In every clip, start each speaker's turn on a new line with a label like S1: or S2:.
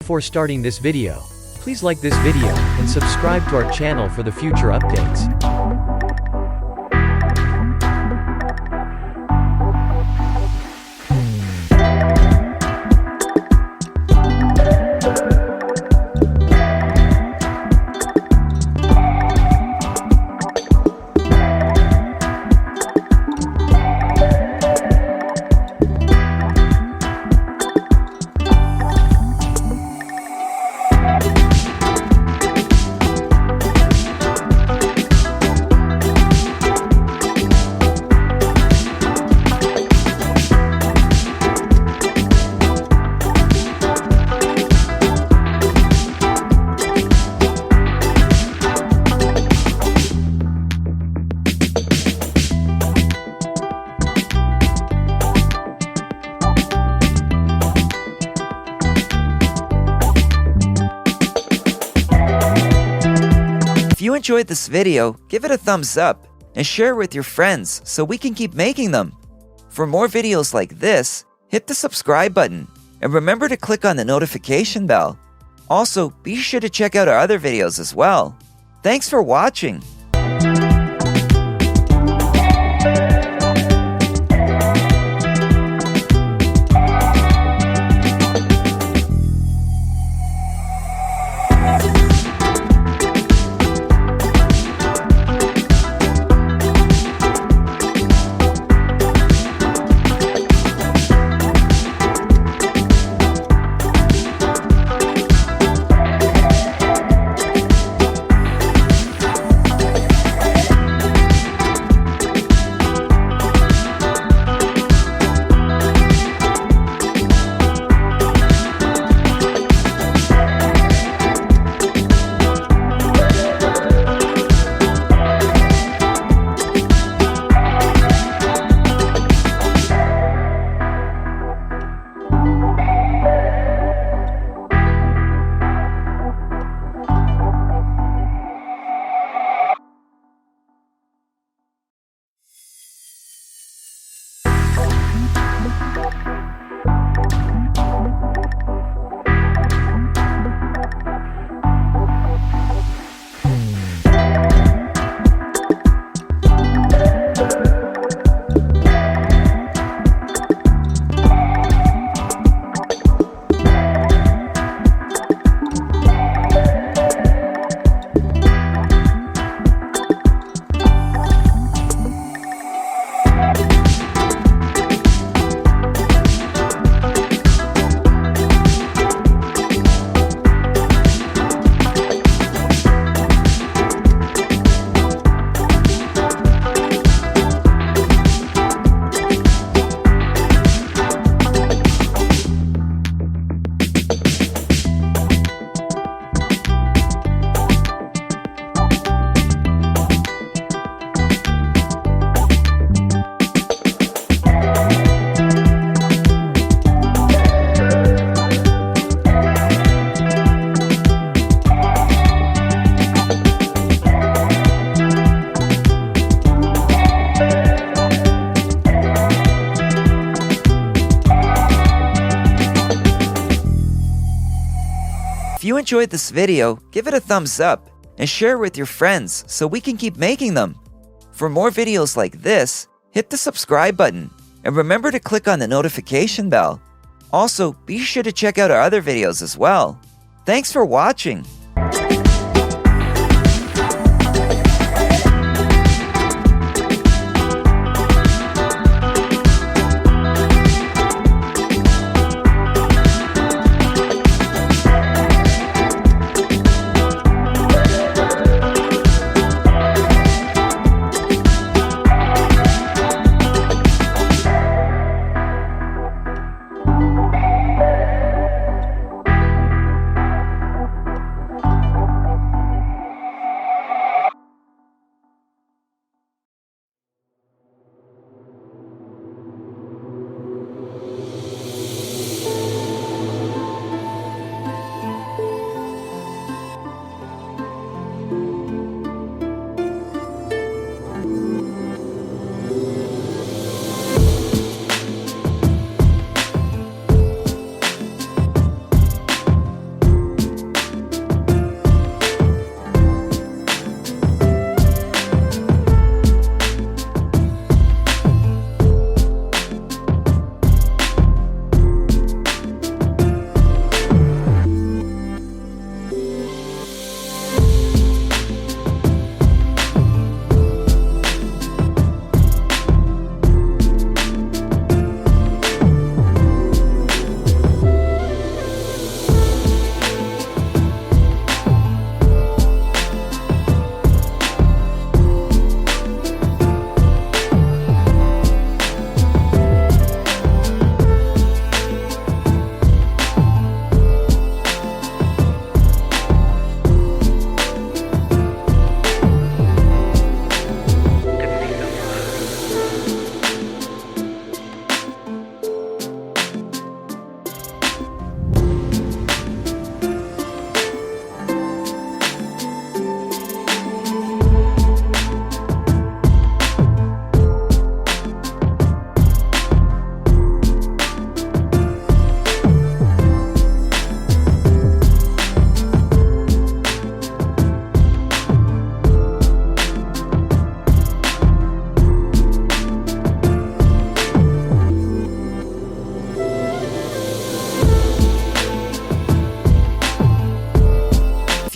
S1: Before starting this video, please like this video, and subscribe to our channel for the future updates.
S2: If you enjoyed this video, give it a thumbs up and share it with your friends so we can keep making them. For more videos like this, hit the subscribe button and remember to click on the notification bell. Also, be sure to check out our other videos as well. Thanks for watching. If you enjoyed this video, give it a thumbs up and share it with your friends so we can keep making them. For more videos like this, hit the subscribe button and remember to click on the notification bell. Also, be sure to check out our other videos as well. Thanks for watching.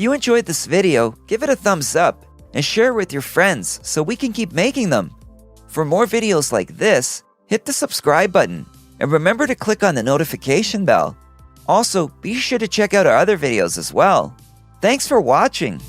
S2: If you enjoyed this video, give it a thumbs up and share it with your friends so we can keep making them. For more videos like this, hit the subscribe button and remember to click on the notification bell. Also, be sure to check out our other videos as well. Thanks for watching.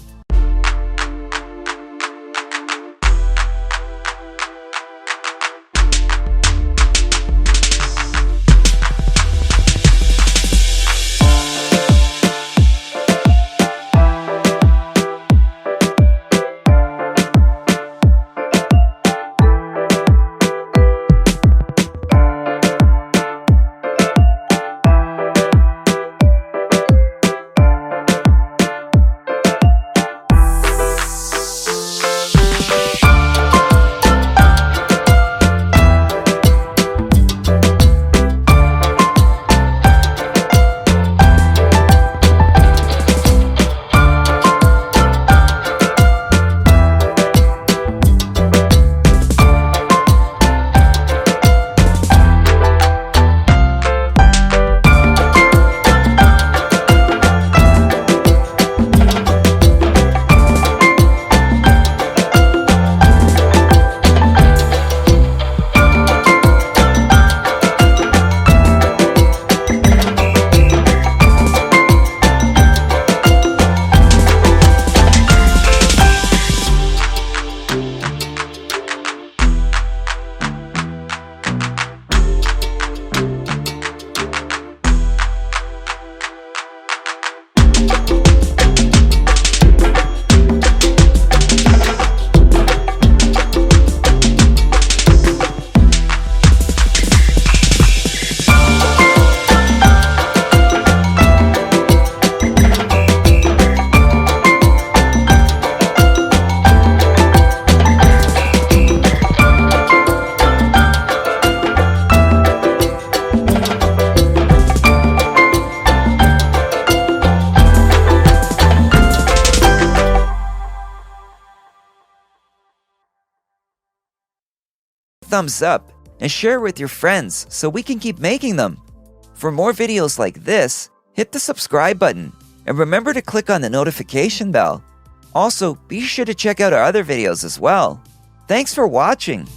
S2: Thumbs up and share it with your friends so we can keep making them. For more videos like this, hit the subscribe button and remember to click on the notification bell. Also, be sure to check out our other videos as well. Thanks for watching.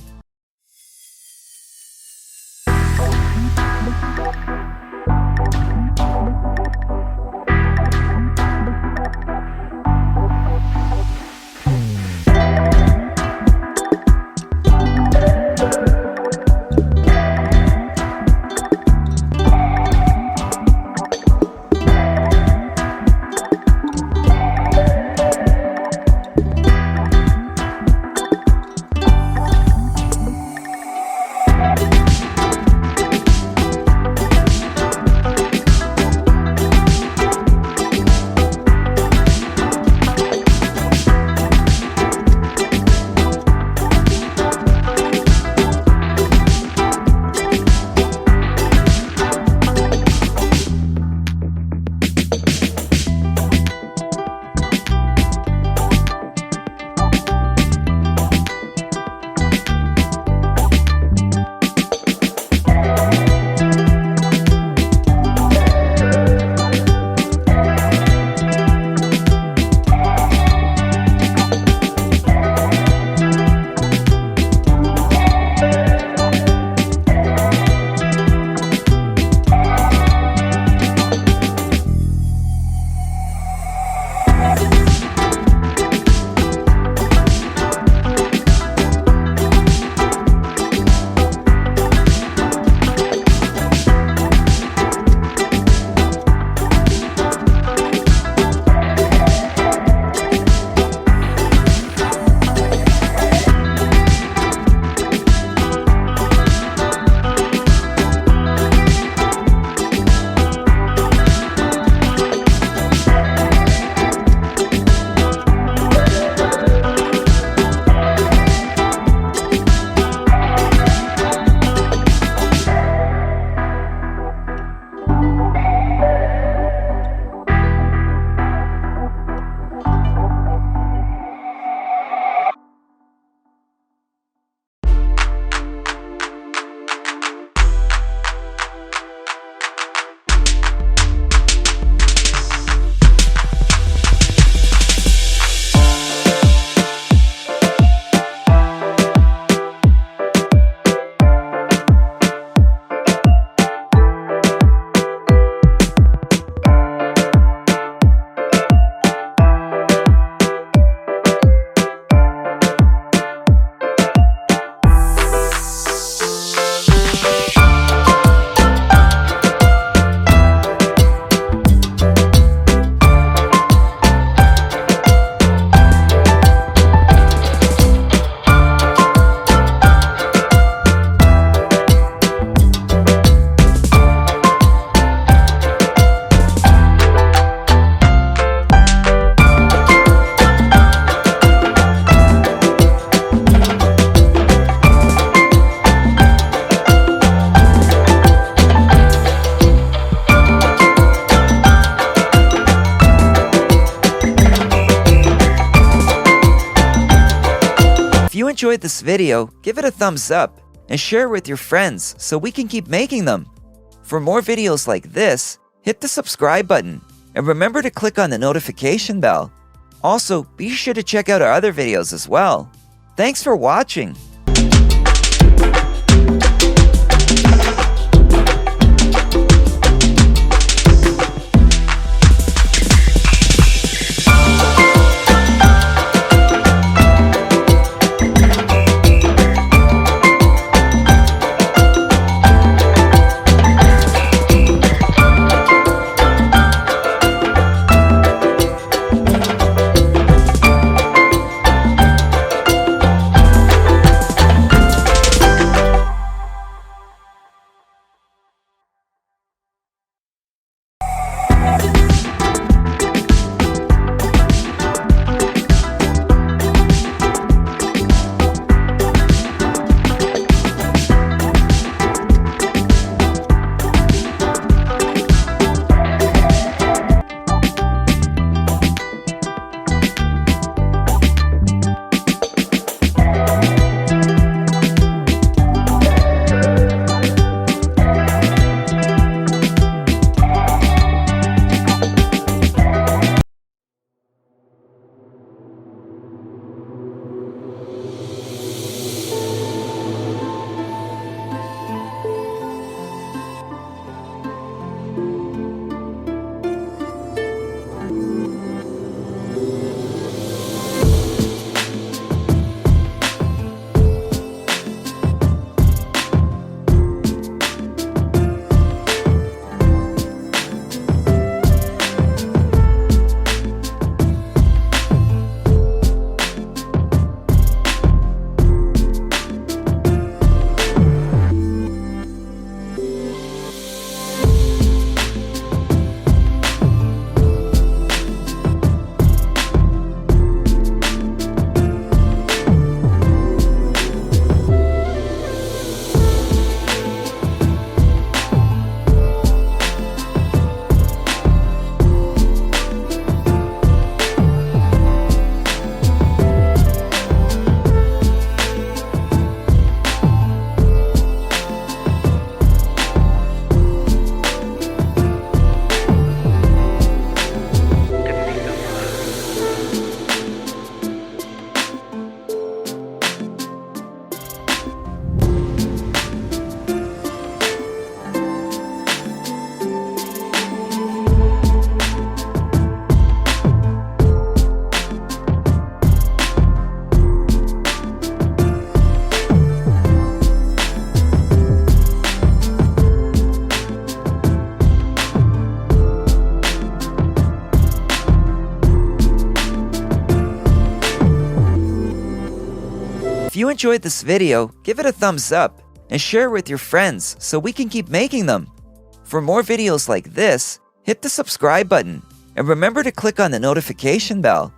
S2: enjoyed this video, give it a thumbs up and share it with your friends so we can keep making them. For more videos like this, hit the subscribe button and remember to click on the notification bell. Also, be sure to check out our other videos as well. Thanks for watching. If you enjoyed this video, give it a thumbs up and share it with your friends so we can keep making them. For more videos like this, hit the subscribe button and remember to click on the notification bell.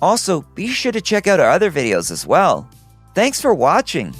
S2: Also, be sure to check out our other videos as well. Thanks for watching.